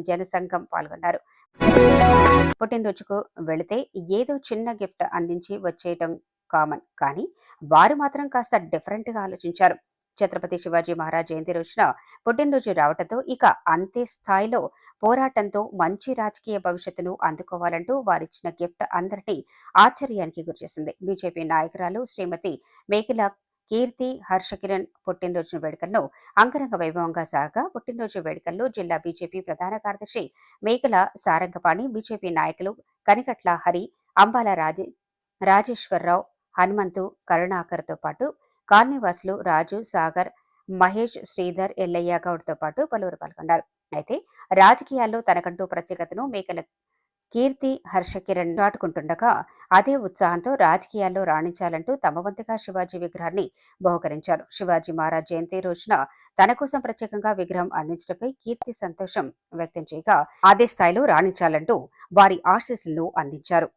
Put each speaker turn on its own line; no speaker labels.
జనసంఘం పాల్గొన్నారు. పుట్టినరోజుకు వెళితే ఏదో చిన్న గిఫ్ట్ అందించి వచ్చేయటం కామన్. కానీ వారు మాత్రం కాస్త డిఫరెంట్‌గా ఆలోచించారు. ఛత్రపతి శివాజీ మహారాజ్ జయంతి రోజున పుట్టినరోజు రావటంతో ఇక అంతే స్థాయిలో పోరాటంతో మంచి రాజకీయ భవిష్యత్తును అందుకోవాలంటూ వారిచ్చిన గిఫ్ట్ అందరినీ ఆశ్చర్యానికి గురిచేసింది. బీజేపీ నాయకురాలు శ్రీమతి మేకల కీర్తి హర్షకిరణ్ పుట్టినరోజు వేడుకలను అంగరంగ వైభవంగా సాగా పుట్టినరోజు వేడుకల్లో జిల్లా బీజేపీ ప్రధాన కార్యదర్శి మేకల సారంగపాణి, బీజేపీ నాయకులు కనికట్ల హరి, అంబాల రాజేశ్వరరావు, హనుమంతు, కరుణాకర్తో పాటు కాలనీవాసులు రాజు, సాగర్, మహేష్, శ్రీధర్, ఎల్లయ్య గౌడ్తో పాటు పలువురు పాల్గొన్నారు. అయితే రాజకీయాల్లో తనకంటూ ప్రత్యేకతను మేకల కీర్తి హర్షకిరణ్ చాటుకుంటుండగా అదే ఉత్సాహంతో రాజకీయాల్లో రాణించాలంటూ తమ వంతుగా శివాజీ విగ్రహాన్ని బహుకరించారు. శివాజీ మహారాజ్ జయంతి రోజున తన కోసం ప్రత్యేకంగా విగ్రహం అందించడంపై కీర్తి సంతోషం వ్యక్తం చేయగా అదే స్థాయిలో రాణించాలంటూ వారి ఆశీస్సులను అందించారు.